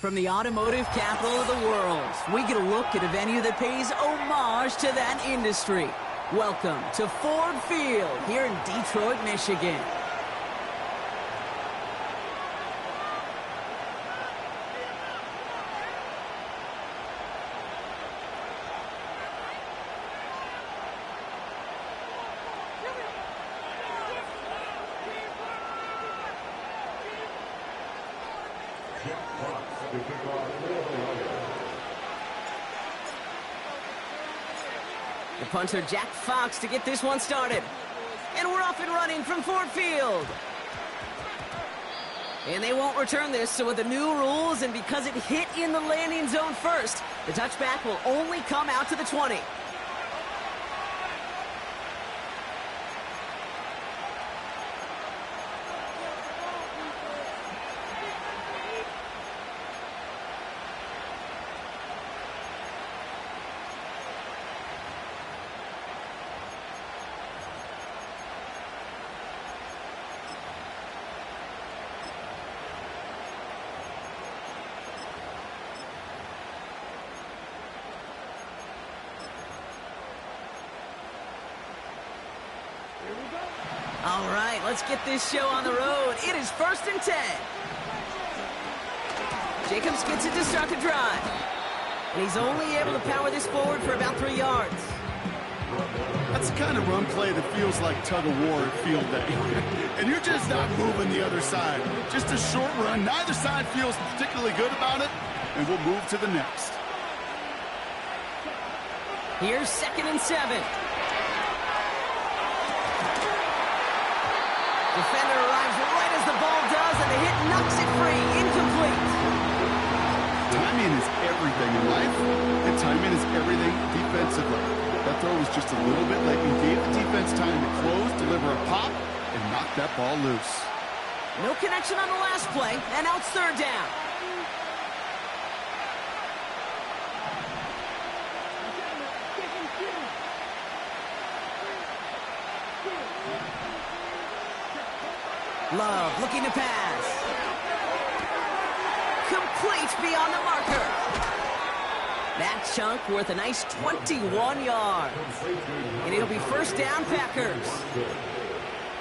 From the automotive capital of the world, we get a look at a venue that pays homage to that industry. Welcome to Ford Field here in Detroit, Michigan. The punter Jack Fox to get this one started. And we're off and running from Ford Field. And they won't return this, so with the new rules and because it hit in the landing zone first, the touchback will only come out to the 20. All right, let's get this show on the road. It is 1st and 10. Jacobs gets it to start the drive. And he's only able to power this forward for about 3 yards. That's the kind of run play that feels like tug-of-war at field day. And you're just not moving the other side. Just a short run. Neither side feels particularly good about it. And we'll move to the next. Here's 2nd and 7. Defender arrives right as the ball does, and the hit knocks it free. Incomplete. Timing is everything in life, and timing is everything defensively. That throw was just a little bit late and gave the defense time to close, deliver a pop, and knock that ball loose. No connection on the last play, and now it's 3rd down. Love looking to pass. Complete beyond the marker. That chunk worth a nice 21 yards. And it'll be 1st down, Packers.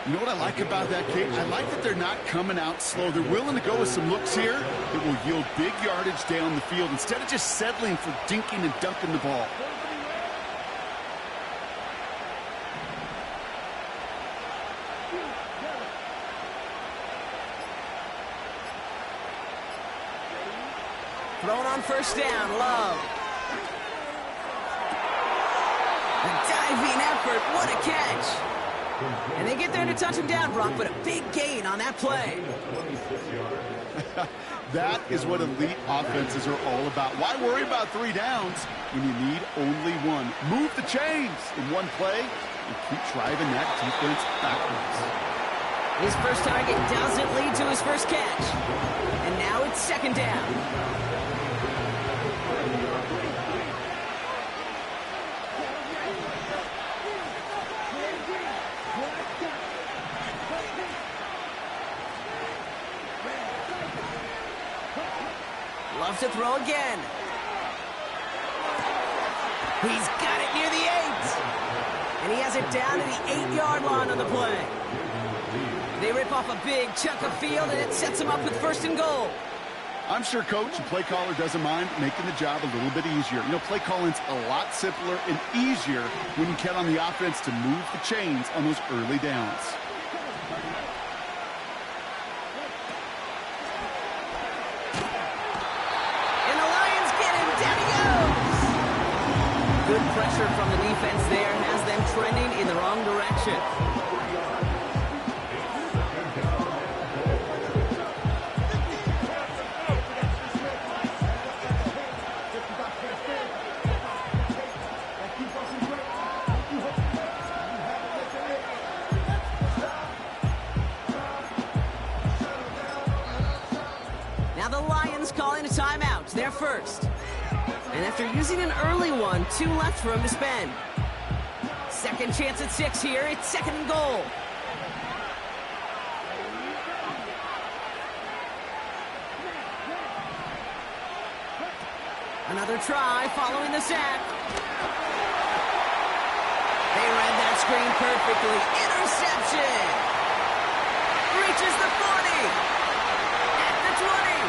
You know what I like about that, Kate? I like that they're not coming out slow. They're willing to go with some looks here that will yield big yardage down the field instead of just settling for dinking and dunking the ball. Thrown on 1st down, Love. A diving effort, what a catch. And they get there to touch him down, Brock, but a big gain on that play. That is what elite offenses are all about. Why worry about 3 downs when you need only one? Move the chains in one play and keep driving that defense backwards. His first target doesn't lead to his first catch. And now it's 2nd down. Loves to throw again. He's got it near the 8. And he has it down to the 8-yard line on the play. They rip off a big chunk of field, and it sets him up with 1st and goal. I'm sure coach and play caller doesn't mind making the job a little bit easier. You know, play calling's a lot simpler and easier when you count on the offense to move the chains on those early downs. And the Lions get him. Down he goes. Good pressure from the defense there has them trending in the wrong direction. Now the Lions calling a timeout. They're first. And after using an early one, 2 left for him to spend. Second chance at 6 here. It's 2nd and goal. Another try following the sack. They read that screen perfectly. Interception. Reaches the 40. At the 20.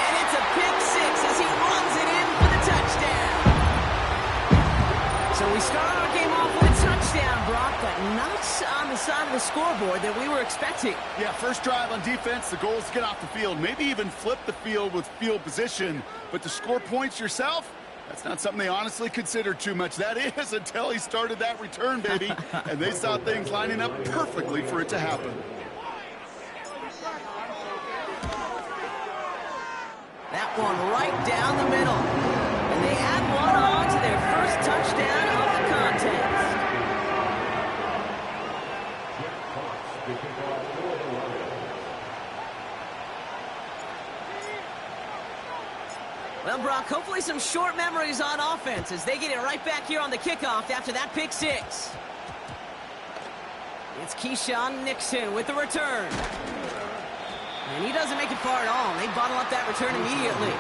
And it's a pick six as he runs it in for the touchdown. So we start our game off with a touchdown, Brock, but not on the side of the scoreboard that we were expecting. Yeah, first drive on defense, the goal is to get off the field, maybe even flip the field with field position. But to score points yourself, that's not something they honestly considered too much. That is until he started that return, baby. And they saw things lining up perfectly for it to happen. That one right down the middle. And they add one on to their first touchdown of the contest. Well, Brock, hopefully some short memories on offense as they get it right back here on the kickoff after that pick six. It's Keyshawn Nixon with the return. And he doesn't make it far at all. They bottle up that return immediately.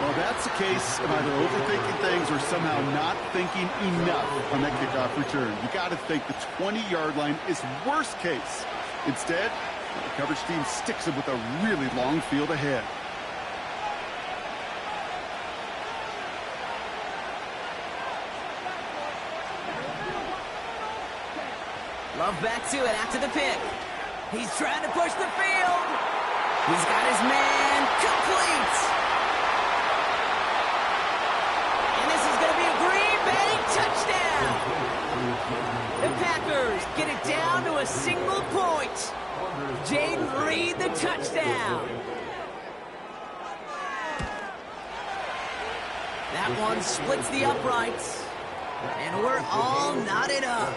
Well, that's the case of either overthinking things or somehow not thinking enough on that kickoff return. You got to think the 20-yard line is worst case. Instead, the coverage team sticks him with a really long field ahead. Love back to it after the pick. He's trying to push the field. He's got his man complete. And this is going to be a Green Bay touchdown. The Packers get it down to a single point. Jaden Reed the touchdown. That one splits the uprights. And we're all knotted up.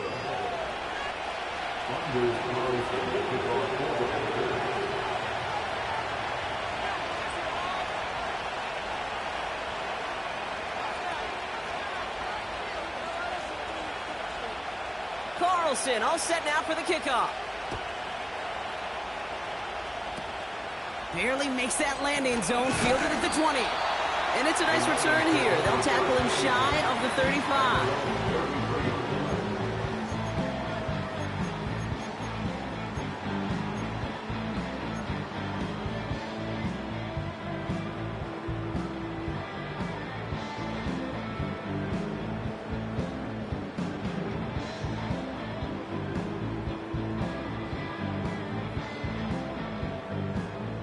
Carlson all set now for the kickoff. Barely makes that landing zone, fielded at the 20. And it's a nice return here. They'll tackle him shy of the 35.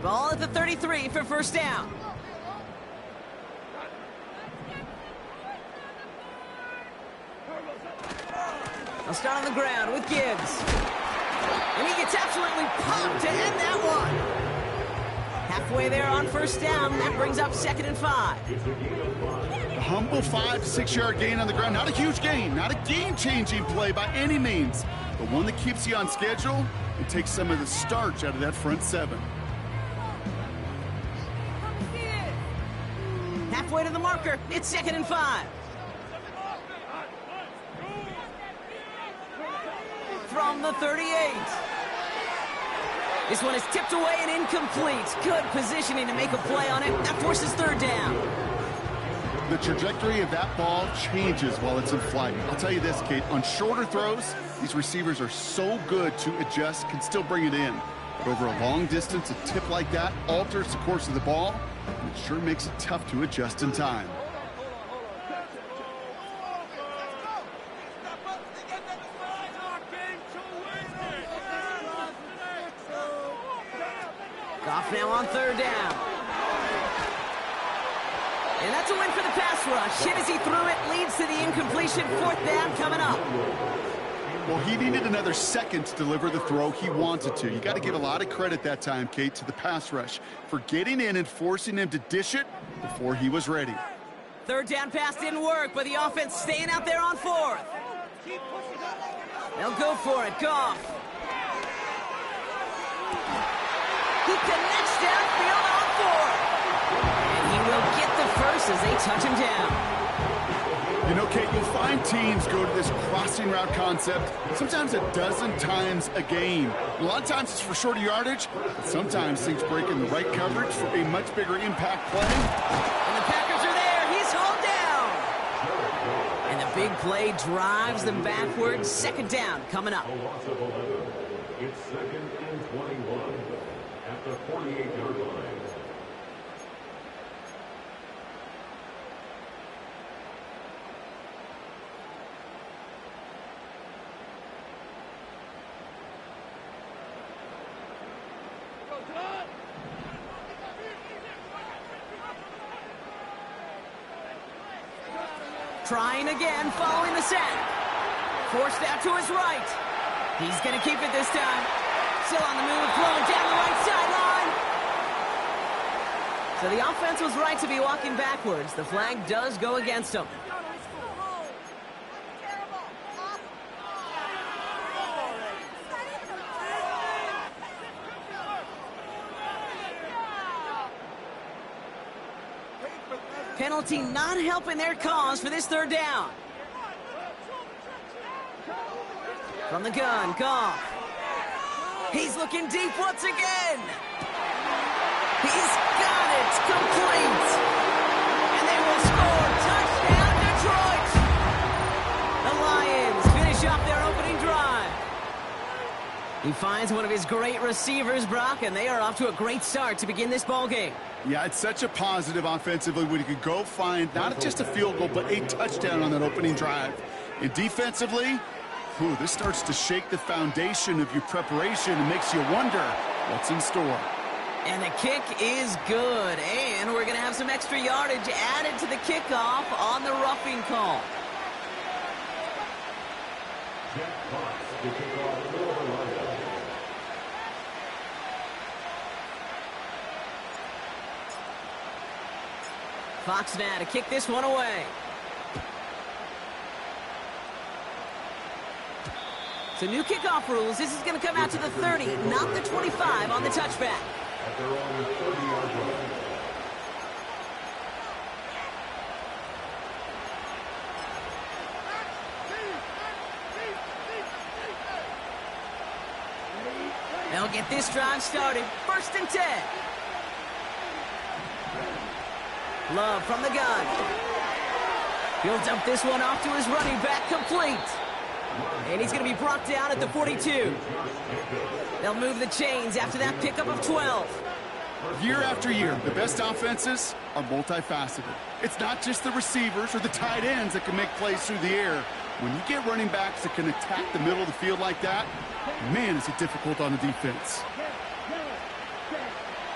Ball at the 33 for first down. I'll start on the ground with Gibbs. And he gets absolutely pumped to end that one. Halfway there on first down, and that brings up 2nd and 5. A humble 5 to 6 yard gain on the ground. Not a huge gain, not a game-changing play by any means, but one that keeps you on schedule and takes some of the starch out of that front 7. Halfway to the marker, it's 2nd and 5. From the 38. This one is tipped away and incomplete. Good positioning to make a play on it. That forces 3rd down. The trajectory of that ball changes while it's in flight. I'll tell you this, Kate, on shorter throws, these receivers are so good to adjust, can still bring it in. But over a long distance, a tip like that alters the course of the ball, and it sure makes it tough to adjust in time. Goff now on 3rd down. And that's a win for the pass rush. Hit as he threw it, leads to the incompletion. 4th down coming up. Well, he needed another second to deliver the throw he wanted to. You got to give a lot of credit that time, Kate, to the pass rush for getting in and forcing him to dish it before he was ready. 3rd down pass didn't work, but the offense staying out there on 4th. They'll go for it. Goff. He connects downfield on 4th. And he will get the first as they touch him down. You know, Kate, you'll find teams go to this crossing route concept sometimes a dozen times a game. A lot of times it's for shorter yardage, but sometimes things break in the right coverage for a much bigger impact play. And the Packers are there. He's hauled down. And the big play drives them backwards. Second down coming up. It's 2nd and 21 at the 48-yard line. Trying again, following the sack. Forced out to his right. He's going to keep it this time. Still on the move, flowing down the right sideline. So the offense was right to be walking backwards. The flag does go against him. Penalty not helping their cause for this third down. From the gun, Goff. He's looking deep once again. He's got it, complete. And they will score. Touchdown, Detroit. The Lions finish off their opening drive. He finds one of his great receivers, Brock, and they are off to a great start to begin this ballgame. Yeah, it's such a positive offensively when you could go find not just a field goal, but a touchdown on that opening drive. And defensively, this starts to shake the foundation of your preparation and makes you wonder what's in store. And the kick is good. And we're going to have some extra yardage added to the kickoff on the roughing call. Fox now to kick this one away. So new kickoff rules. This is going to come out to the 30, not the 25 on the touchback. At their own 30-yard line. They'll get this drive started. 1st and 10. Love from the gun. He'll dump this one off to his running back, complete. And he's going to be brought down at the 42. They'll move the chains after that pickup of 12. Year after year, the best offenses are multifaceted. It's not just the receivers or the tight ends that can make plays through the air. When you get running backs that can attack the middle of the field like that, man, is it difficult on the defense.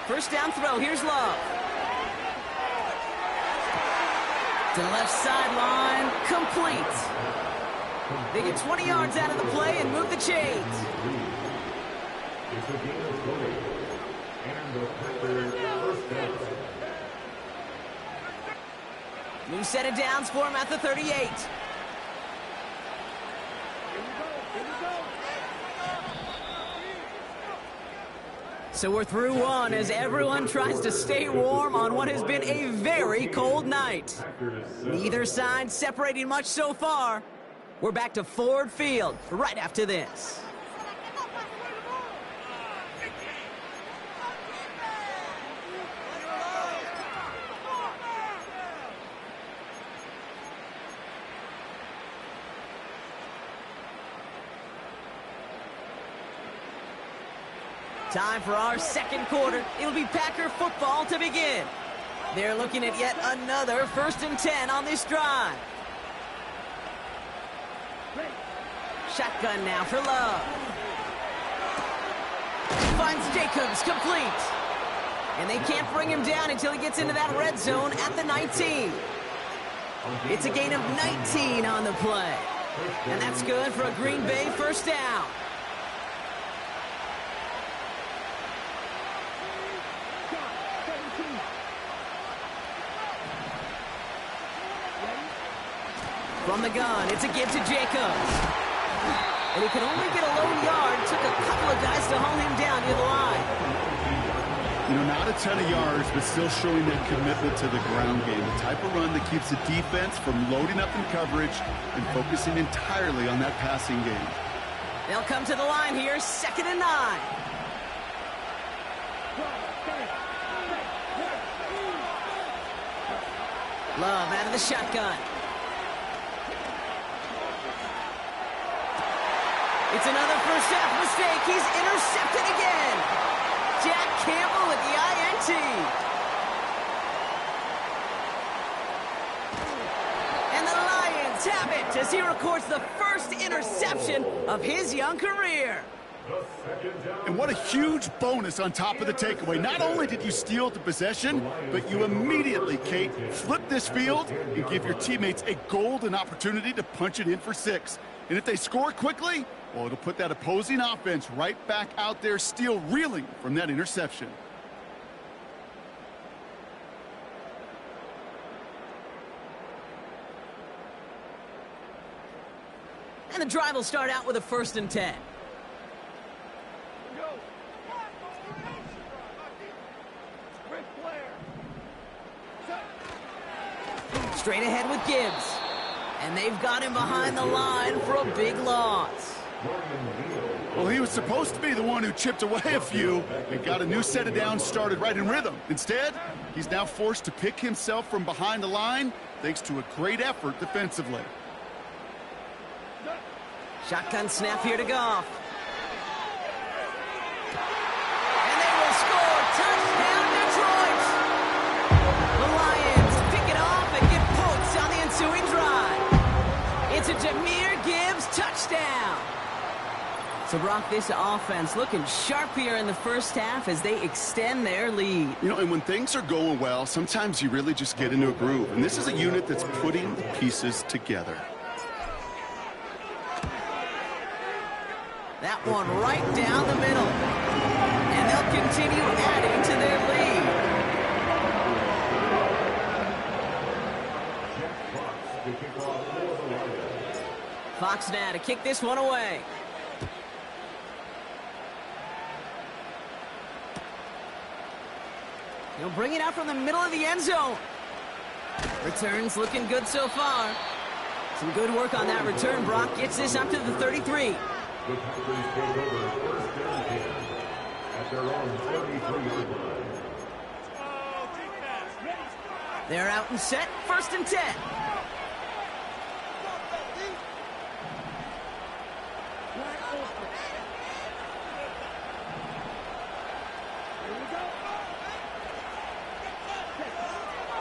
First down throw. Here's Love. To the left sideline, complete. They get 20 yards out of the play and move the chains. It's a gain of 20. And the Packers first down. New set of downs for him at the 38. So we're through one as everyone tries to stay warm on what has been a very cold night. Neither side separating much so far. We're back to Ford Field right after this. Time for our second quarter. It'll be Packer football to begin. They're looking at yet another 1st and 10 on this drive. Shotgun now for Love. Finds Jacobs, complete. And they can't bring him down until he gets into that red zone at the 19. It's a gain of 19 on the play. And that's good for a Green Bay first down. From the gun, it's a give to Jacobs. And he could only get a low yard. Took a couple of guys to hold him down near the line. You know, not a ton of yards, but still showing that commitment to the ground game. The type of run that keeps the defense from loading up in coverage and focusing entirely on that passing game. They'll come to the line here, 2nd and 9. Love out of the shotgun. It's another first half mistake. He's intercepted again. Jack Campbell with the INT. And the Lions have it as he records the first interception of his young career. And what a huge bonus on top of the takeaway. Not only did you steal the possession, but you immediately, Kate, flip this field and give your teammates a golden opportunity to punch it in for 6. And if they score quickly, well, it'll put that opposing offense right back out there, still reeling from that interception. And the drive will start out with a 1st and 10. Straight ahead with Gibbs. And they've got him behind the line for a big loss. Well, he was supposed to be the one who chipped away a few and got a new set of downs started right in rhythm. Instead, he's now forced to pick himself from behind the line thanks to a great effort defensively. Shotgun snap here to Goff. And they will score. Touchdown, Detroit. The Lions pick it off and get points on the ensuing drive. It's a Jahmyr Gibbs touchdown. So, Brock, this offense looking sharp here in the first half as they extend their lead. You know, and when things are going well, sometimes you really just get into a groove. And this is a unit that's putting the pieces together. That one right down the middle. And they'll continue adding to their lead. Fox now to kick this one away. He'll bring it out from the middle of the end zone. Returns looking good so far. Some good work on that return. Brock gets this up to the 33. The Packers take over 1st and 10 at their own 33-yard line. They're out and set, 1st and 10.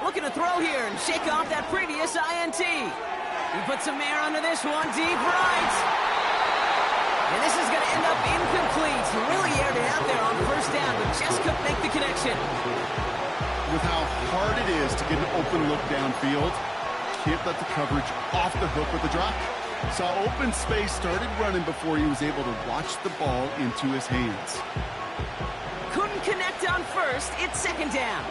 Looking to throw here and shake off that previous INT. He puts some air under this one, deep right. And this is going to end up incomplete. Really aired it out there on 1st down, but just couldn't make the connection. With how hard it is to get an open look downfield, can't let the coverage off the hook with the drop. Saw open space, started running before he was able to watch the ball into his hands. Couldn't connect on 1st. It's 2nd down.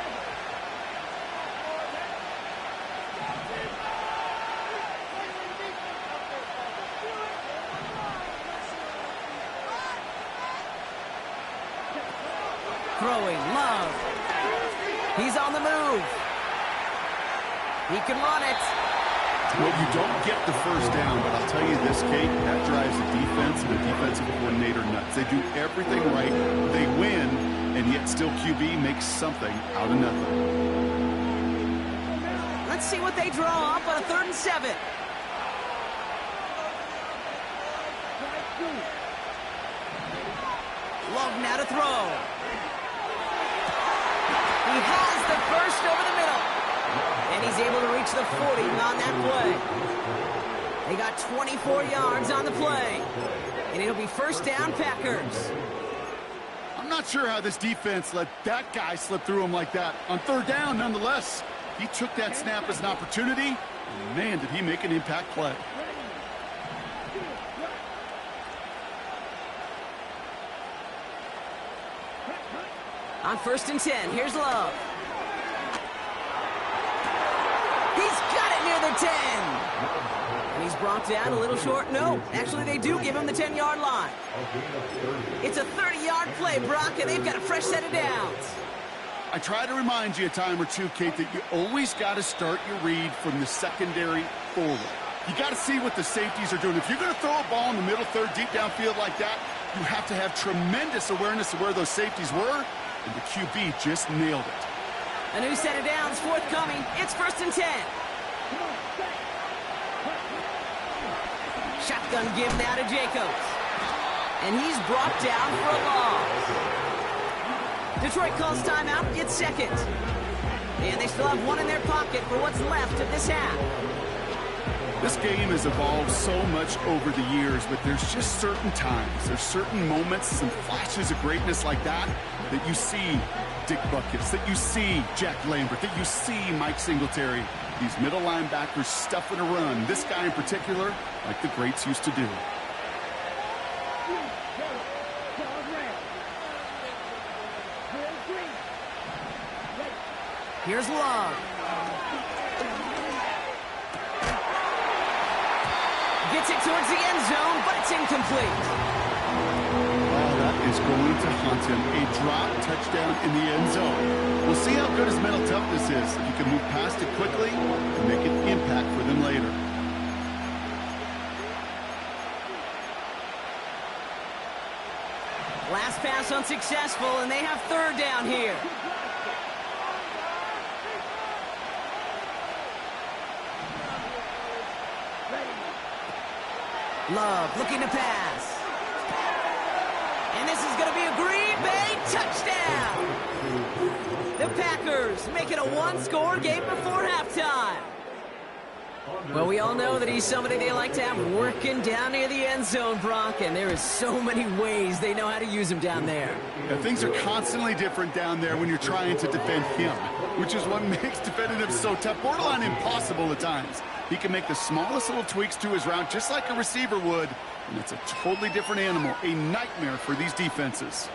Throwing, Love. He's on the move. He can run it. Well, you don't get the 1st down, but I'll tell you this, Kate, that drives the defense and the defensive coordinator nuts. They do everything right. They win, and yet still QB makes something out of nothing. Let's see what they draw up on a 3rd and 7. Love now to throw. He has the 1st over the middle. And he's able to reach the 40 on that play. They got 24 yards on the play. And it'll be 1st down, Packers. I'm not sure how this defense let that guy slip through him like that. On 3rd down, nonetheless, he took that snap as an opportunity. And man, did he make an impact play. On 1st and 10, here's Love. He's got it near the 10. And he's brought down a little short. No, actually they do give him the 10-yard line. It's a 30-yard play, Brock, and they've got a fresh set of downs. I try to remind you a time or two, Kate, that you always got to start your read from the secondary forward. You got to see what the safeties are doing. If you're going to throw a ball in the middle third, deep downfield like that, you have to have tremendous awareness of where those safeties were, and the QB just nailed it. A new set of downs forthcoming. It's 1st and 10. Shotgun give now to Jacobs. And he's brought down for a loss. Detroit calls timeout. It's 2nd. And they still have one in their pocket for what's left of this half. This game has evolved so much over the years, but there's just certain times, there's certain moments, some flashes of greatness like that you see Dick Buckets, that you see Jack Lambert, that you see Mike Singletary. These middle linebackers stuffing a run. This guy in particular, like the greats used to do. Here's Love. Gets it towards the end zone, but it's incomplete. Oh, that is going to haunt him. A drop touchdown in the end zone. We'll see how good his mental toughness is. If he can move past it quickly and make an impact for them later. Last pass unsuccessful, and they have 3rd down here. Love looking to pass. And this is going to be a Green Bay touchdown. The Packers make it a one-score game before halftime. Well, we all know that he's somebody they like to have working down near the end zone, Brock, and there is so many ways they know how to use him down there. Yeah, things are constantly different down there when you're trying to defend him, which is what makes defending him so tough, borderline impossible at times. He can make the smallest little tweaks to his route just like a receiver would, and it's a totally different animal, a nightmare for these defenses.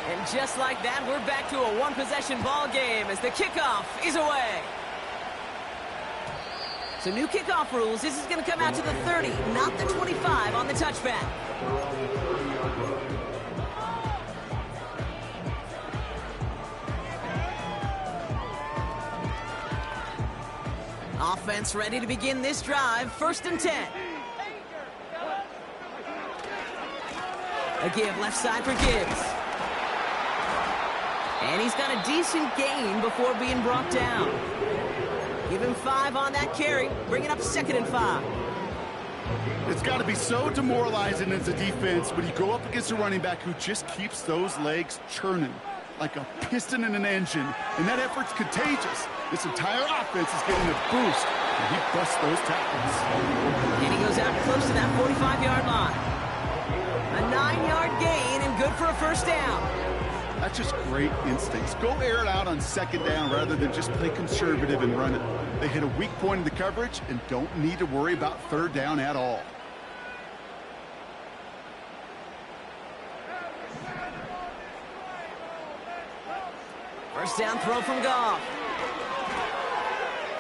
And just like that, we're back to a one-possession ball game as the kickoff is away. So new kickoff rules. This is going to come out to the 30, not the 25 on the touchback. Offense ready to begin this drive. 1st and 10. A give left side for Gibbs. And he's got a decent gain before being brought down. Give him 5 on that carry. Bring it up 2nd and 5. It's got to be so demoralizing as a defense when you go up against a running back who just keeps those legs churning like a piston in an engine. And that effort's contagious. This entire offense is getting a boost. And he busts those tackles. And he goes out close to that 45-yard line. A 9-yard gain and good for a 1st down. That's just great instincts. Go air it out on 2nd down rather than just play conservative and run it. They hit a weak point in the coverage and don't need to worry about 3rd down at all. First down throw from Goff.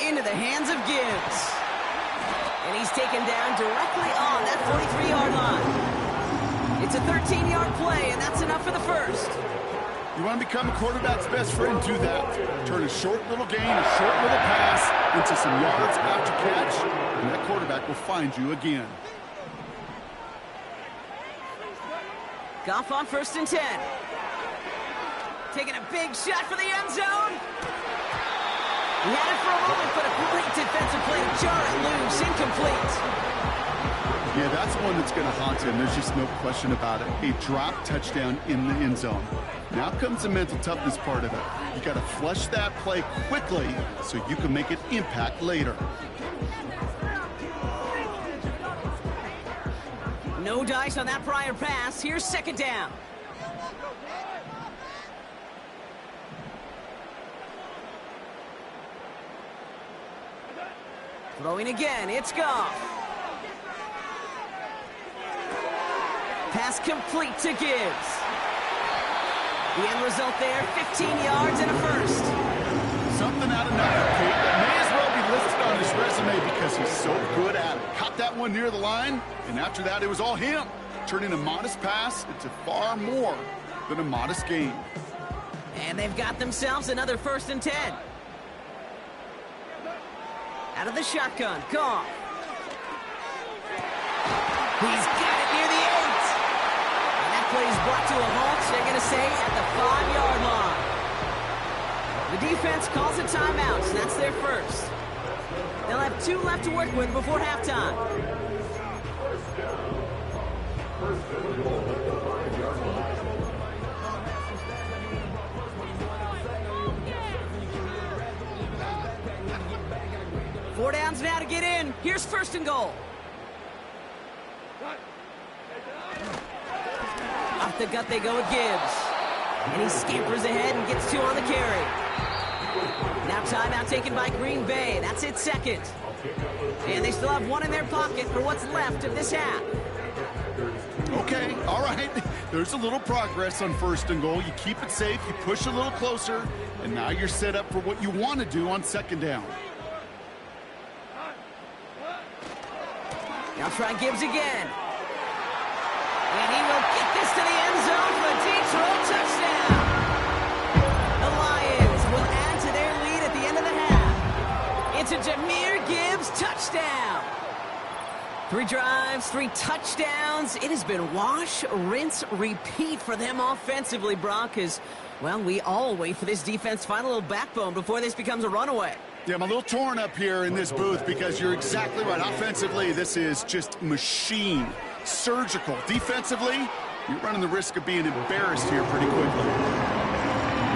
Into the hands of Gibbs. And he's taken down directly on that 43-yard line. It's a 13-yard play, and that's enough for the 1st. You want to become a quarterback's best friend, do that. Turn a short little gain, a short little pass into some yards after catch, and that quarterback will find you again. Goff on 1st and 10. Taking a big shot for the end zone. He had it for a moment, but a great defensive play to jar it loose, incomplete. Yeah, that's one that's going to haunt him. There's just no question about it. A drop touchdown in the end zone. Now comes the mental toughness part of it. You got to flush that play quickly so you can make an impact later. No dice on that prior pass. Here's 2nd down. Throwing again, it's Goff. Pass complete to Gibbs. The end result there, 15 yards and a 1st. Something out of nothing, Kate, that may as well be listed on his resume because he's so good at it. Caught that one near the line, and after that, it was all him. turning a modest pass into far more than a modest gain. And they've got themselves another 1st and 10. Out of the shotgun, Goff. He's got it near the 8. And that play is brought to a halt, they're going to say, at the 5-yard line. The defense calls a timeout, so that's their first. They'll have 2 left to work with before halftime. Four downs now to get in. Here's 1st and goal. Off the gut they go with Gibbs. And he scampers ahead and gets 2 on the carry. Now timeout taken by Green Bay. That's its 2nd. And they still have 1 in their pocket for what's left of this half. Okay, all right. There's a little progress on 1st and goal. You keep it safe, you push a little closer, and now you're set up for what you want to do on 2nd down. Now try Gibbs again. And he will get this to the end zone for a deep throw touchdown. The Lions will add to their lead at the end of the half. It's a Jahmyr Gibbs touchdown. 3 drives, 3 touchdowns. It has been wash, rinse, repeat for them offensively, Brock, as, well, we all wait for this defense to find a little backbone before this becomes a runaway. Yeah, I'm a little torn up here in this booth because you're exactly right. Offensively, this is just machine, surgical. Defensively, you're running the risk of being embarrassed here pretty quickly.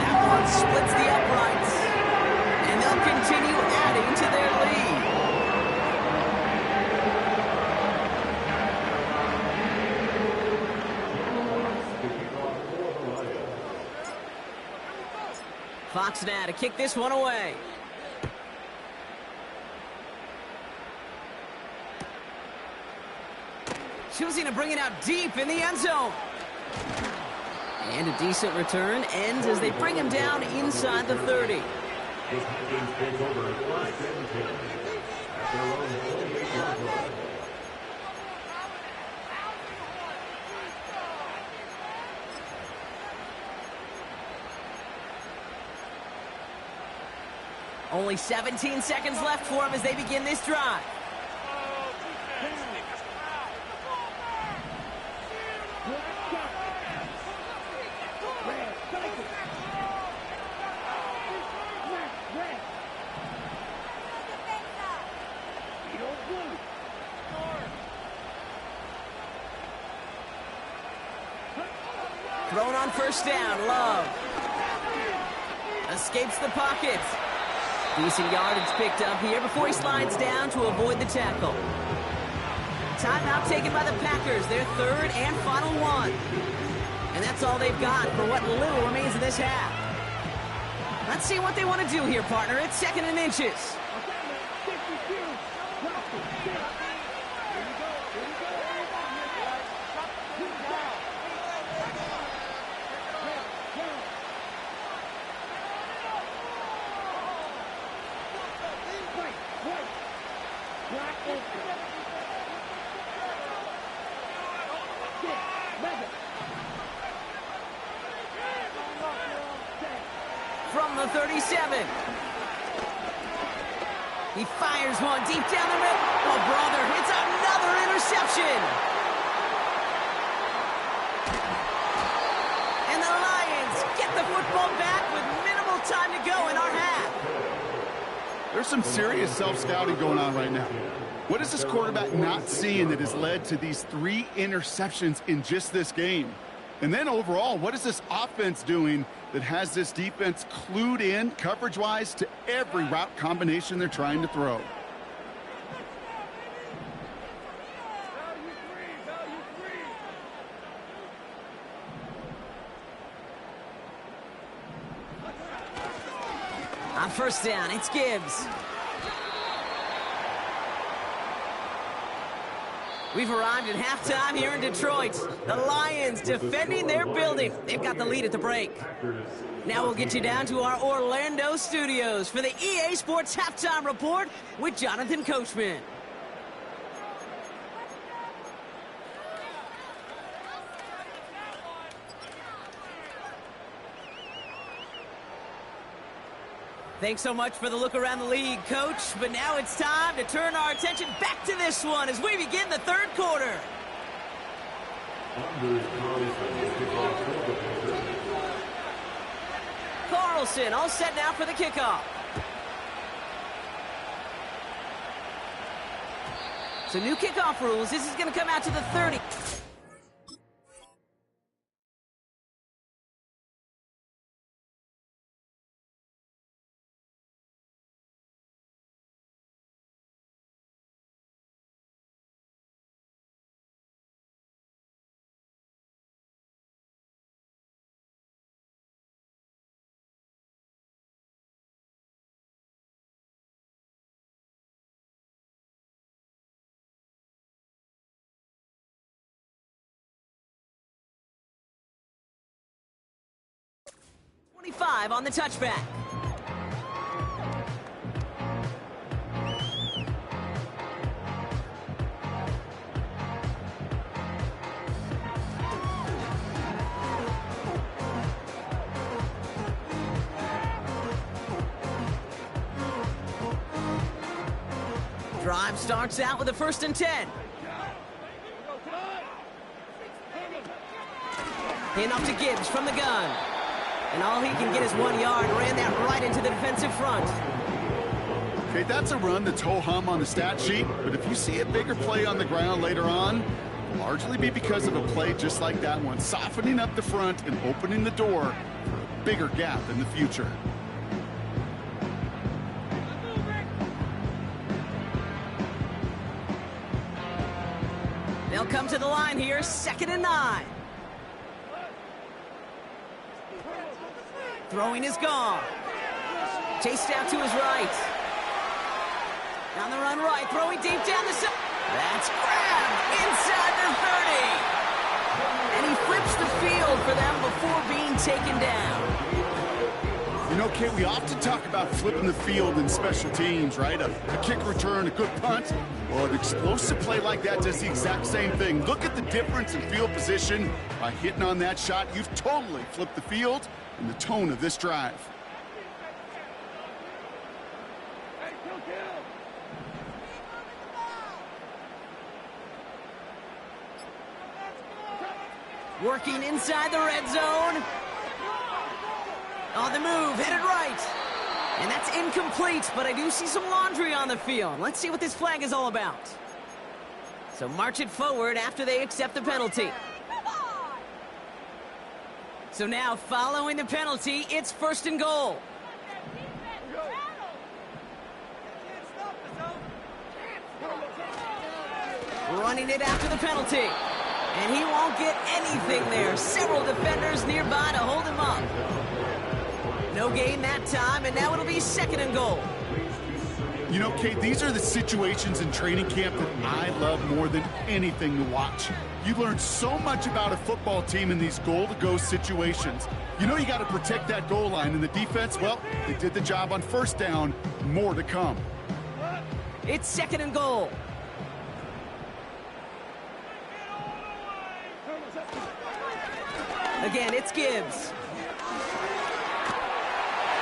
That one splits the uprights, and they'll continue adding to their lead. Fox now to kick this one away. Choosing to bring it out deep in the end zone. And a decent return ends as they bring him down inside the 30. Only 17 seconds left for him as they begin this drive. Thrown on 1st down, Love. Escapes the pocket. Decent yardage picked up here before he slides down to avoid the tackle. Timeout taken by the Packers, their 3rd and final one. And that's all they've got for what little remains of this half. Let's see what they want to do here, partner. It's 2nd and inches. From the 37. He fires one deep down the middle. Oh, brother, it's another interception. And the Lions get the football back with minimal time to go in our half. There's some serious self-scouting going on right now. What is this quarterback not seeing that has led to these 3 interceptions in just this game? And then overall, what is this offense doing that has this defense clued in coverage-wise to every route combination they're trying to throw? On 1st down, it's Gibbs. We've arrived at halftime here in Detroit. The Lions defending their building. They've got the lead at the break. Now we'll get you down to our Orlando studios for the EA Sports Halftime Report with Jonathan Coachman. Thanks so much for the look around the league, Coach. But now it's time to turn our attention back to this one as we begin the third quarter. Carlson all set now for the kickoff. So new kickoff rules. This is going to come out to the 30. On the touchback. Drive starts out with a 1st and 10. In up to Gibbs from the gun. And all he can get is 1 yard. Ran that right into the defensive front. Okay, that's a run that's ho-hum on the stat sheet, but if you see a bigger play on the ground later on, it'll largely be because of a play just like that one, softening up the front and opening the door for a bigger gap in the future. They'll come to the line here, 2nd and 9. Throwing is gone. Chased out to his right. On the run right, throwing deep down the side. That's grabbed inside the 30. And he flips the field for them before being taken down. You know, Kate, we often talk about flipping the field in special teams, right? A kick return, a good punt. Well, an explosive play like that does the exact same thing. Look at the difference in field position. By hitting on that shot, you've totally flipped the field and the tone of this drive. Working inside the red zone. On the move, headed right. And that's incomplete, but I do see some laundry on the field. Let's see what this flag is all about. So march it forward after they accept the penalty. So now, following the penalty, it's 1st and goal. Running it after the penalty. And he won't get anything there. Several defenders nearby to hold him up. No gain that time, and now it'll be 2nd and goal. You know, Kate, these are the situations in training camp that I love more than anything to watch. You learn so much about a football team in these goal-to-go situations. You know you got to protect that goal line, and the defense, well, they did the job on 1st down. More to come. It's 2nd and goal. Again, it's Gibbs.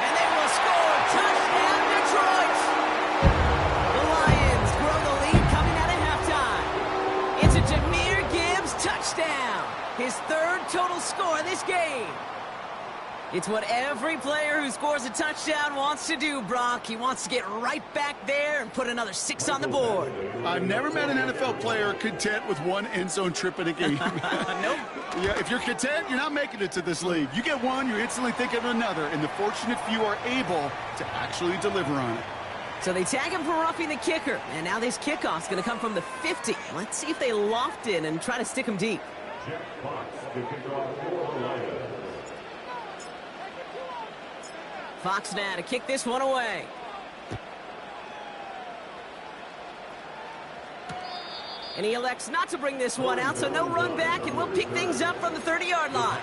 And they will score. Touchdown, Detroit! The Lions grow the lead coming out of halftime. It's a Jahmyr Gibbs touchdown. His 3rd total score this game. It's what every player who scores a touchdown wants to do, Brock. He wants to get right back there and put another 6 on the board. I've never met an NFL player content with 1 end zone trip in a game. Nope. Yeah, if you're content, you're not making it to this league. You get one, you're instantly thinking of another, and the fortunate few are able to actually deliver on it. So they tag him for roughing the kicker, and now this kickoff's going to come from the 50. Let's see if they loft in and try to stick him deep. Fox now to kick this one away. And he elects not to bring this one out, so no run back, and we'll pick things up from the 30-yard line.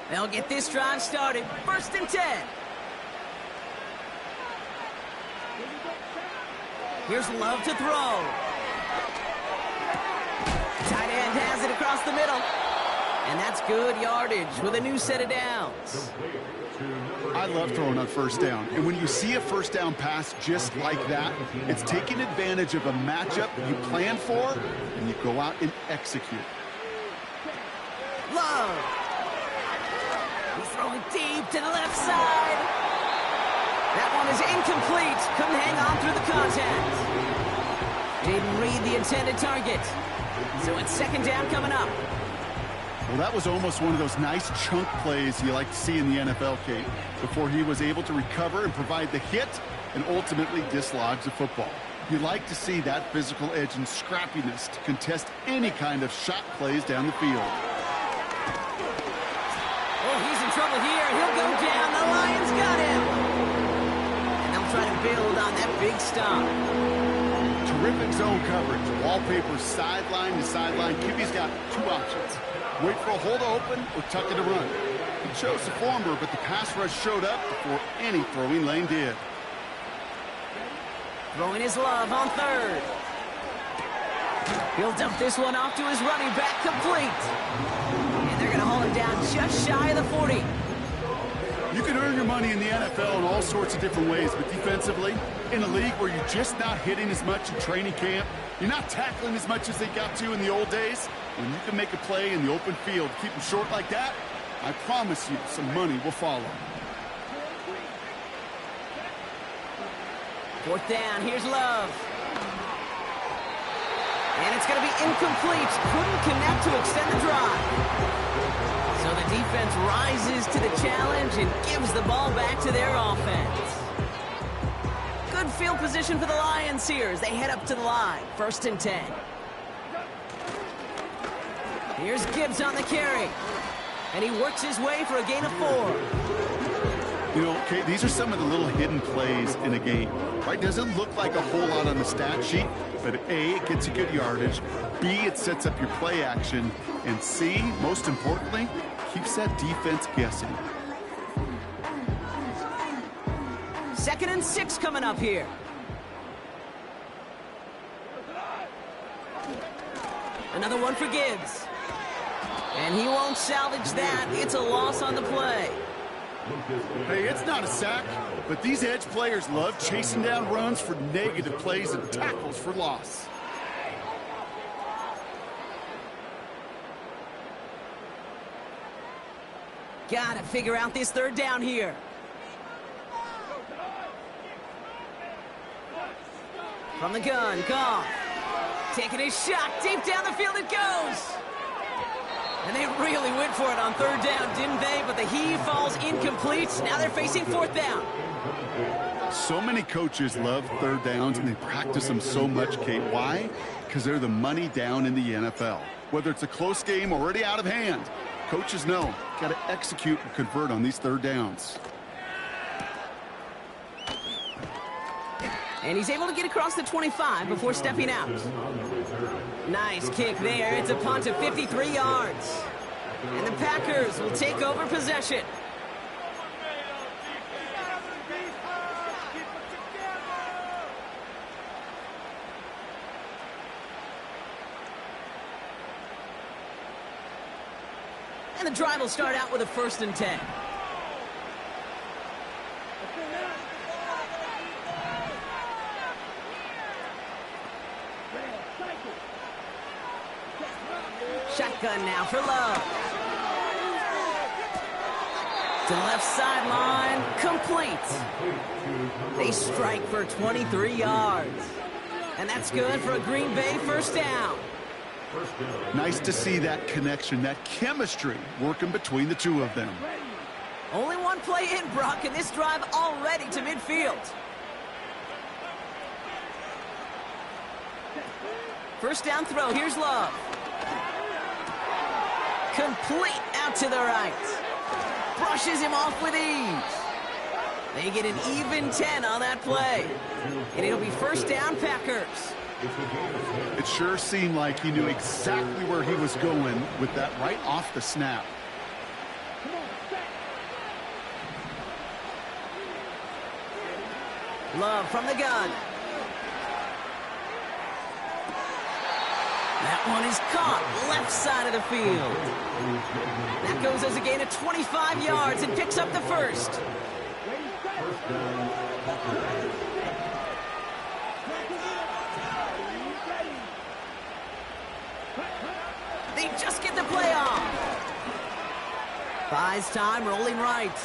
They'll get this drive started. 1st and 10. Here's Love to throw. Tight end has it across the middle. And that's good yardage with a new set of downs. I love throwing on first down. And when you see a first down pass just like that, it's taking advantage of a matchup you plan for, and you go out and execute. Love. He's throwing deep to the left side. That one is incomplete. Couldn't hang on through the contact. Didn't read the intended target. So it's second down coming up. Well, that was almost one of those nice chunk plays you like to see in the NFL, Kate, before he was able to recover and provide the hit and ultimately dislodge the football. You like to see that physical edge and scrappiness to contest any kind of shot plays down the field. Oh, he's in trouble here. He'll go down. The Lions got him. And they'll try to build on that big stop. Terrific zone coverage. Wallpaper sideline to sideline. QB's got two options. Wait for a hole to open or tuck it to run. He chose the former, but the pass rush showed up before any throwing lane did. Throwing his Love on third. He'll dump this one off to his running back, complete. And they're going to haul him down just shy of the 40. You can earn your money in the NFL in all sorts of different ways, but defensively, in a league where you're just not hitting as much in training camp, you're not tackling as much as they got to in the old days, when you can make a play in the open field, keep them short like that, I promise you some money will follow. Fourth down, here's Love. And it's going to be incomplete. Couldn't connect to extend the drive. So the defense rises to the challenge and gives the ball back to their offense. Good field position for the Lions here as they head up to the line. 1st and 10. Here's Gibbs on the carry. And he works his way for a gain of 4. You know, Kate, these are some of the little hidden plays in a game, right? Doesn't look like a whole lot on the stat sheet, but A, it gets you good yardage, B, it sets up your play action, and C, most importantly, keeps that defense guessing. 2nd and 6 coming up here. Another one for Gibbs. And he won't salvage that. It's a loss on the play. Hey, it's not a sack, but these edge players love chasing down runs for negative plays and tackles for loss. Gotta figure out this 3rd down here. From the gun, Goff. Taking his shot, deep down the field it goes. And they really went for it on 3rd down, didn't they? But the heave falls incomplete. Now they're facing 4th down. So many coaches love 3rd downs, and they practice them so much, Kate. Why? Because they're the money down in the NFL. Whether it's a close game already out of hand, coaches know, got to execute and convert on these 3rd downs. And he's able to get across the 25 before stepping out. Nice kick there. It's a punt of 53 yards. And the Packers will take over possession. And the drive will start out with a 1st and 10. Shotgun now for Love. To left sideline, complete. They strike for 23 yards. And that's good for a Green Bay 1st down. Nice to see that connection, that chemistry working between the two of them. Only one play in, Brock, and this drive already to midfield. 1st down throw, here's Love. Complete out to the right. Brushes him off with ease. They get an even 10 on that play. And it'll be 1st down, Packers. It sure seemed like he knew exactly where he was going with that right off the snap. Love from the gun. That one is caught, left side of the field. That goes as a gain of 25 yards and picks up the first. They just get the play off. Buys time, rolling right.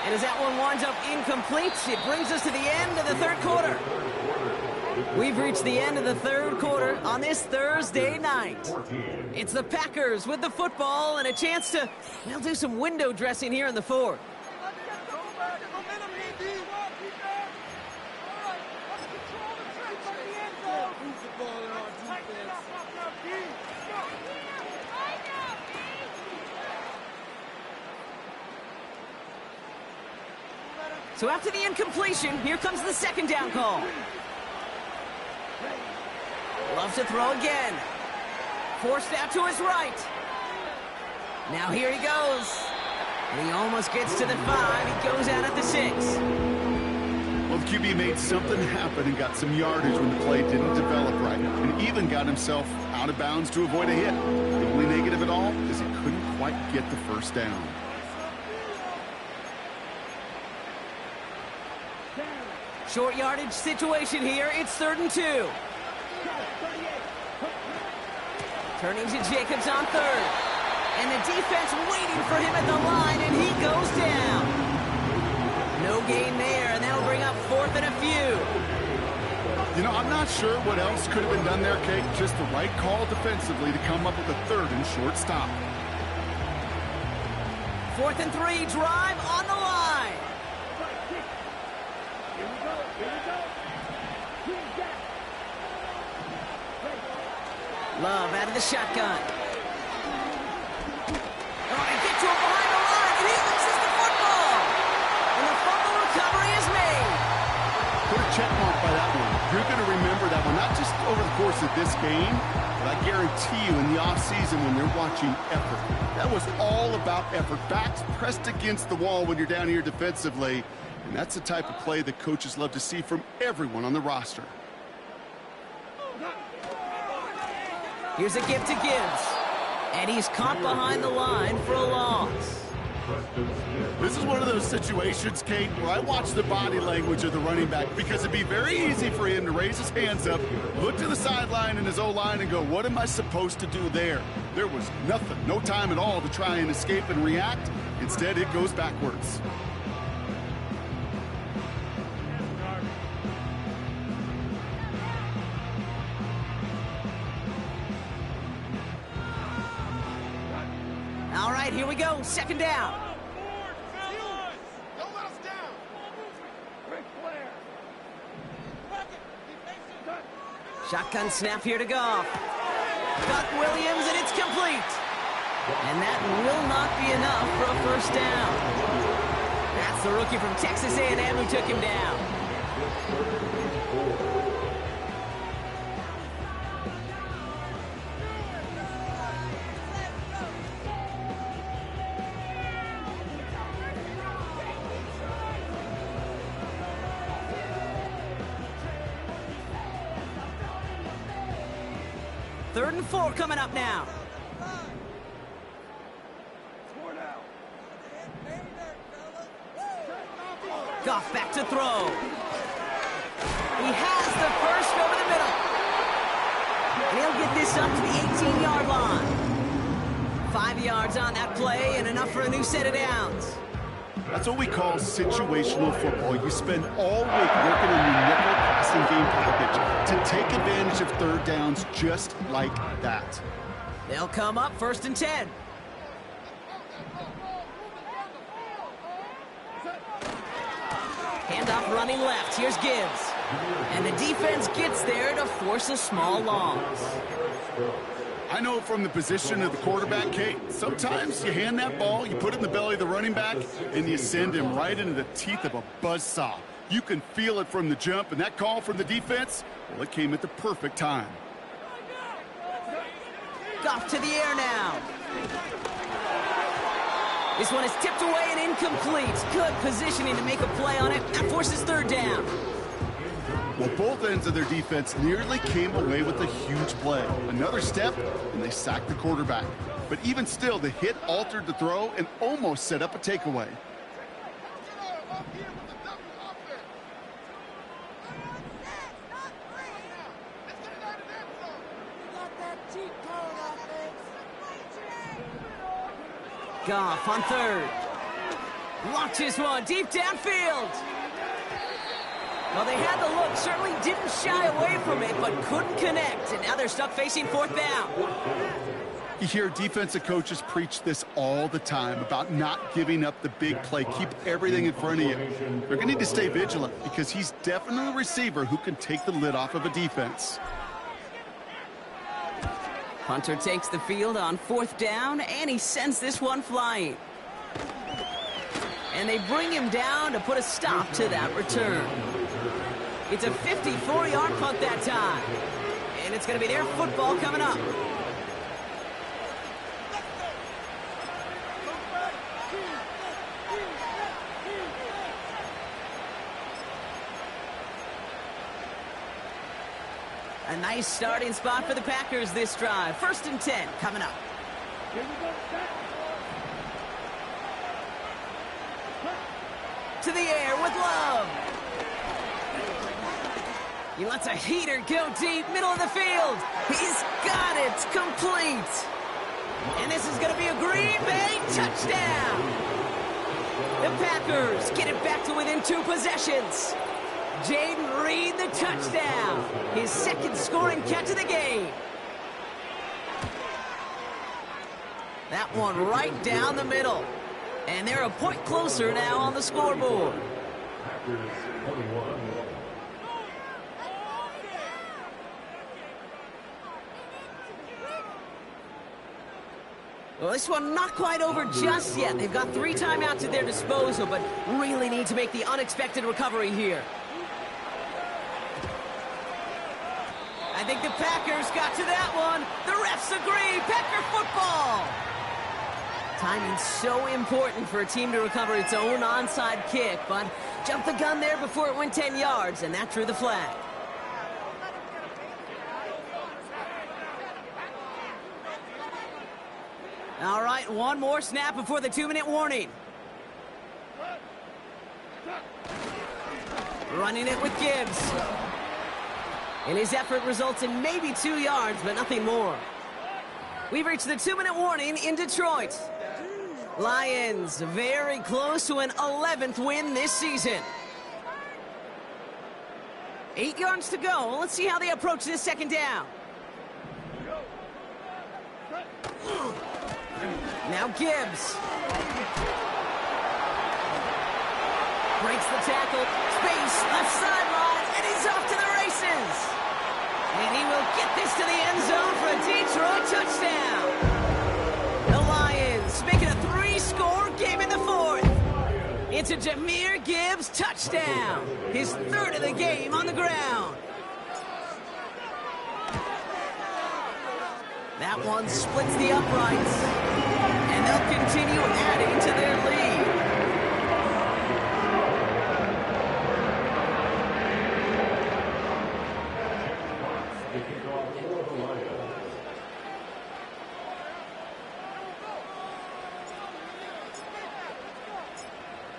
And as that one winds up incomplete, it brings us to the end of the third quarter. We've reached the end of the third quarter on this Thursday night. It's the Packers with the football and a chance to, well, do some window dressing here in the fourth. So after the incompletion, here comes the second down call. Loves to throw again. Forced out to his right. Now here he goes. And he almost gets to the 5. He goes out at the 6. Well, the QB made something happen and got some yardage when the play didn't develop right. And even got himself out of bounds to avoid a hit. The only negative at all is he couldn't quite get the first down. Short yardage situation here. It's 3rd and 2. Turning to Jacobs on 3rd. And the defense waiting for him at the line, and he goes down. No gain there, and that'll bring up 4th and a few. You know, I'm not sure what else could have been done there, Kate. Just the right call defensively to come up with a 3rd and short stop. 4th and 3, drive on the line. Love out of the shotgun. Oh, they get to him behind the line, and he loses the football. And the fumble recovery is made. Put a check mark by that one. You're going to remember that one, not just over the course of this game, but I guarantee you in the offseason when they're watching effort. That was all about effort. Backs pressed against the wall when you're down here defensively. And that's the type of play that coaches love to see from everyone on the roster. Here's a give to Gibbs. And he's caught behind the line for a loss. This is one of those situations, Kate, where I watch the body language of the running back because it'd be very easy for him to raise his hands up, look to the sideline and his O-line and go, what am I supposed to do there? There was nothing, no time at all to try and escape and react. Instead, it goes backwards. All right, here we go. 2nd down. Don't let us down. Shotgun snap here to Goff. Got Williams, and it's complete. And that will not be enough for a first down. That's the rookie from Texas A&M who took him down. Third and 4 coming up now. Goff back to throw. He has the first over the middle. And he'll get this up to the 18-yard line. 5 yards on that play and enough for a new set of downs. That's what we call situational football. You spend all week working on your nickel passing game package to take advantage of 3rd downs just like that. They'll come up 1st and 10. Handoff running left. Here's Gibbs. And the defense gets there to force a small loss. I know from the position of the quarterback, Kate, sometimes you hand that ball, you put it in the belly of the running back, and you send him right into the teeth of a buzzsaw. You can feel it from the jump, and that call from the defense, well, it came at the perfect time. Goff to the air now. This one is tipped away and incomplete. Good positioning to make a play on it. That forces 3rd down. Well, both ends of their defense nearly came away with a huge play. Another step, and they sacked the quarterback. But even still, the hit altered the throw and almost set up a takeaway. Goff on third. Launches one deep downfield. Well, they had the look, certainly didn't shy away from it, but couldn't connect. And now they're stuck facing fourth down. You hear defensive coaches preach this all the time about not giving up the big play. Keep everything in front of you. They're going to need to stay vigilant because he's definitely a receiver who can take the lid off of a defense. Hunter takes the field on fourth down, and he sends this one flying. And they bring him down to put a stop to that return. It's a 54-yard punt that time. And it's going to be their football coming up. A nice starting spot for the Packers this drive. 1st and 10 coming up. To the air with Love. He lets a heater go deep, middle of the field. He's got it, complete. And this is going to be a Green Bay touchdown. The Packers get it back to within 2 possessions. Jaden Reed the touchdown. His second scoring catch of the game. That one right down the middle. And they're a point closer now on the scoreboard. Packers 21. Well, this one not quite over just yet. They've got 3 timeouts at their disposal, but really need to make the unexpected recovery here. I think the Packers got to that one. The refs agree. Packer football. Timing's so important for a team to recover its own onside kick, but jumped the gun there before it went 10 yards, and that drew the flag. All right, one more snap before the 2-minute warning. Running it with Gibbs. And his effort results in maybe 2 yards, but nothing more. We've reached the 2-minute warning in Detroit. Lions very close to an 11th win this season. 8 yards to go. Let's see how they approach this second down. Now Gibbs. Breaks the tackle. Space, left sideline, and he's off to the races. And he will get this to the end zone for a Detroit touchdown. The Lions make it a 3-score game in the 4th. It's a Jahmyr Gibbs touchdown. His 3rd of the game on the ground. That one splits the uprights. And they'll continue adding to their lead.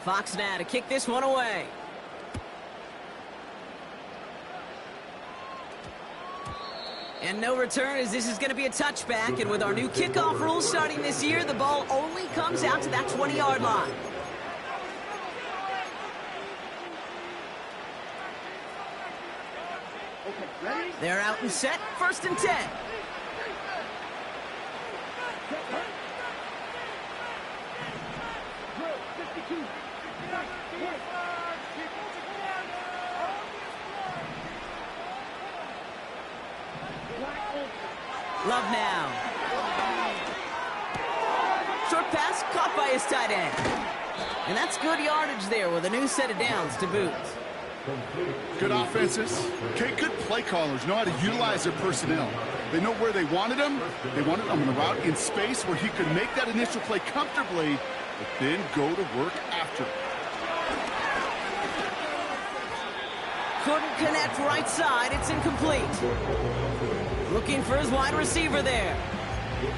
Fox now to kick this one away. And no return, as this is going to be a touchback. And with our new kickoff rules starting this year, the ball only comes out to that 20-yard line. They're out and set. 1st and 10. Love now. Short pass caught by his tight end. And that's good yardage there with a new set of downs to boot. Good offenses. Okay, good play callers know how to utilize their personnel. They know where they wanted him. They wanted him on a route in space where he could make that initial play comfortably, but then go to work after. couldn't connect right side. It's incomplete. Looking for his wide receiver there.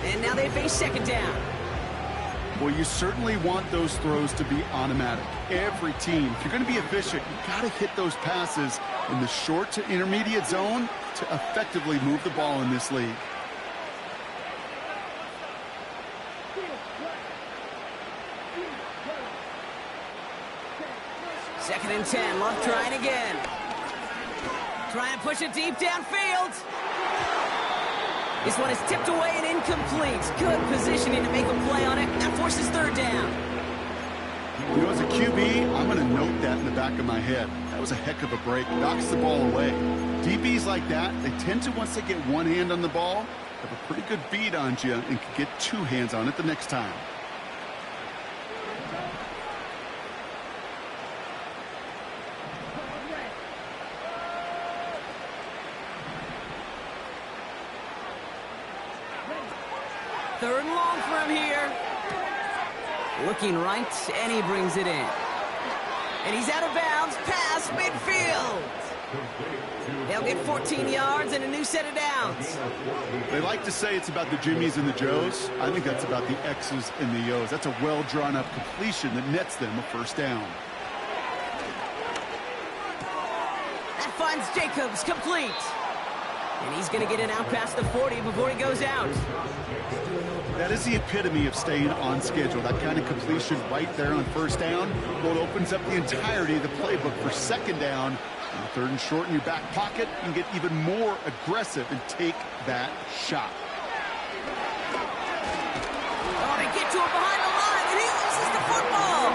And now they face second down. Well, you certainly want those throws to be automatic. Every team, if you're going to be efficient, you got to hit those passes in the short to intermediate zone to effectively move the ball in this league. Second and 10. Love trying again. Trying to push it deep downfield. This one is tipped away and incomplete. Good positioning to make a play on it. That forces third down. You know, as a QB, I'm going to note that in the back of my head. That was a heck of a break. Knocks the ball away. DBs like that, they tend to, once they get one hand on the ball, have a pretty good beat on you and can get two hands on it the next time. Third and long for him here. Looking right, and he brings it in. And he's out of bounds, past midfield. They'll get 14 yards and a new set of downs. They like to say it's about the Jimmies and the Joes. I think that's about the X's and the O's. That's a well-drawn-up completion that nets them a first down. That finds Jacobs, complete. And he's going to get it out past the 40 before he goes out. That is the epitome of staying on schedule. That kind of completion right there on first down. Well, it opens up the entirety of the playbook for second down. And third and short in your back pocket, you can get even more aggressive and take that shot. Oh, they get to him behind the line, and he loses the football.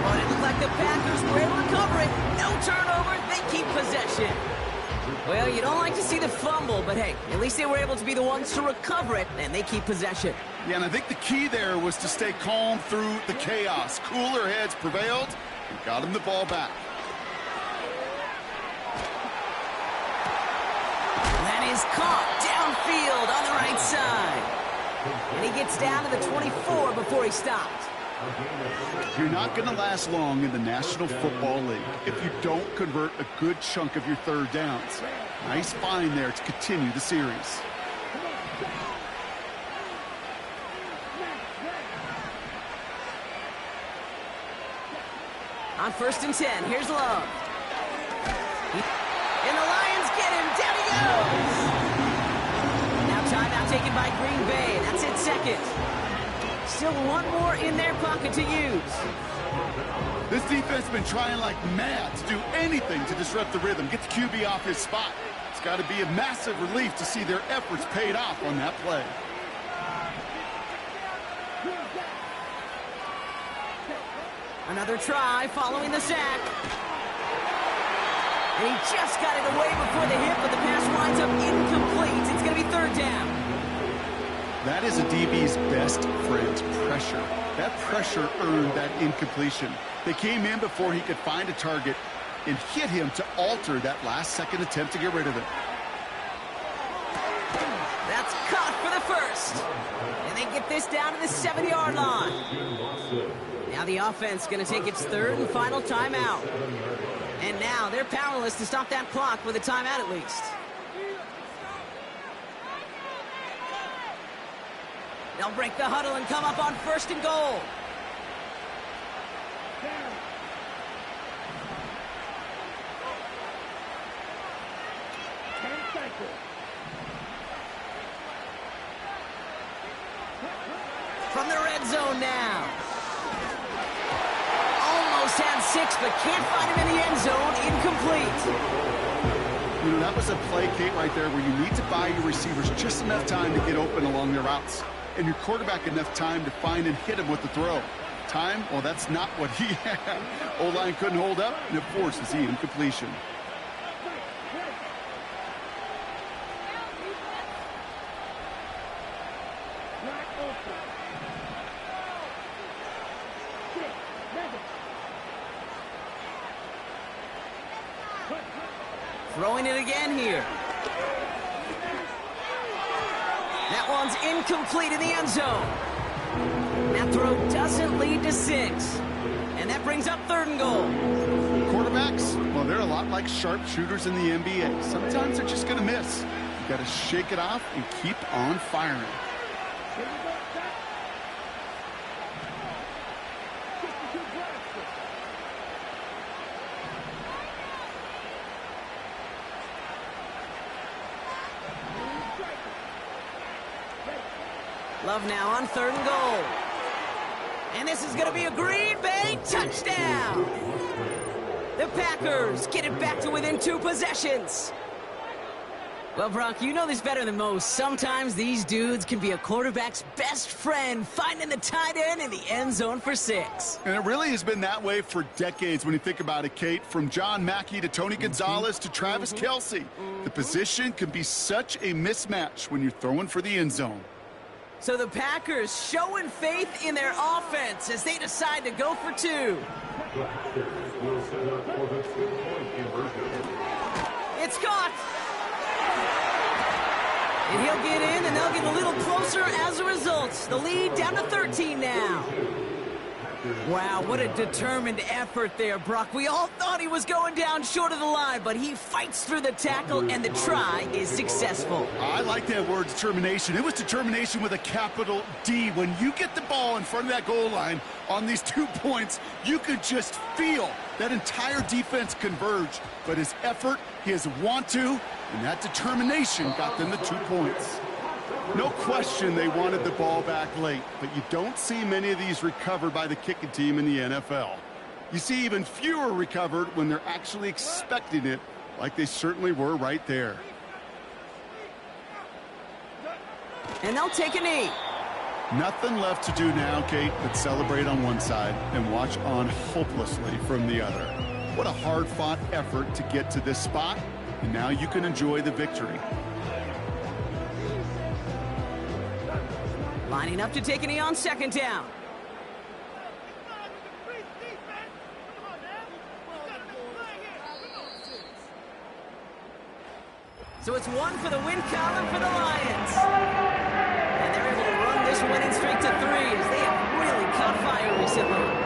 But it looked like the Packers were able to cover it. No turnover, they keep possession. Well, you don't like to see the fumble, but hey, at least they were able to be the ones to recover it, and they keep possession. Yeah, and I think the key there was to stay calm through the chaos. Cooler heads prevailed and got him the ball back. That is caught downfield on the right side. And he gets down to the 24 before he stopped. You're not going to last long in the National Football League if you don't convert a good chunk of your third downs. Nice find there to continue the series. On first and 10, here's Love. And the Lions get him. Down he goes. Now timeout taken by Green Bay. That's it, second. Still one more in their pocket to use. This defense has been trying like mad to do anything to disrupt the rhythm, get the QB off his spot. It's got to be a massive relief to see their efforts paid off on that play. Another try following the sack. And he just got it away before the hit, but the pass winds up incomplete. It's going to be third down. That is a DB's best friend, pressure. That pressure earned that incompletion. They came in before he could find a target and hit him to alter that last-second attempt to get rid of it. That's caught for the first. And they get this down to the 7-yard line. Now the offense going to take its third and final timeout. And now they're powerless to stop that clock with a timeout at least. They'll break the huddle and come up on first and goal. From the red zone now. Almost had 6, but can't find him in the end zone. Incomplete. You know, that was a play, Kate, right there where you need to buy your receivers just enough time to get open along their routes. And your quarterback enough time to find and hit him with the throw. Time? Well, that's not what he had. O-line couldn't hold up, and it forces the incompletion. Throwing it again here. That one's incomplete in the end zone. That throw doesn't lead to 6. And that brings up third and goal. Quarterbacks, well, they're a lot like sharpshooters in the NBA. Sometimes they're just going to miss. You got to shake it off and keep on firing. Love now on 3rd and goal. And this is going to be a Green Bay touchdown. The Packers get it back to within 2 possessions. Well, Brock, you know this better than most. Sometimes these dudes can be a quarterback's best friend, finding the tight end in the end zone for 6. And it really has been that way for decades when you think about it, Kate. From John Mackey to Tony Gonzalez to Travis Kelce. The position can be such a mismatch when you're throwing for the end zone. So the Packers showing faith in their offense as they decide to go for 2. The Packers will set up for the 2-point conversion. It's caught. And he'll get in, and they'll get a little closer as a result. The lead down to 13 now. Wow, what a determined effort there, Brock. We all thought he was going down short of the line, but he fights through the tackle, and the try is successful. I like that word, determination. It was determination with a capital D. When you get the ball in front of that goal line on these 2 points, you could just feel that entire defense converge. But his effort, his want to, and that determination got them the 2 points. No question they wanted the ball back late, but you don't see many of these recovered by the kicking team in the NFL. You see even fewer recovered when they're actually expecting it, like they certainly were right there. And they'll take a knee. Nothing left to do now, Kate, but celebrate on one side and watch on hopelessly from the other. What a hard-fought effort to get to this spot, and now you can enjoy the victory. Lining up to take a knee on 2nd down. So it's 1 for the win column for the Lions. And they're able to run this winning streak to 3 as they have really caught fire recently.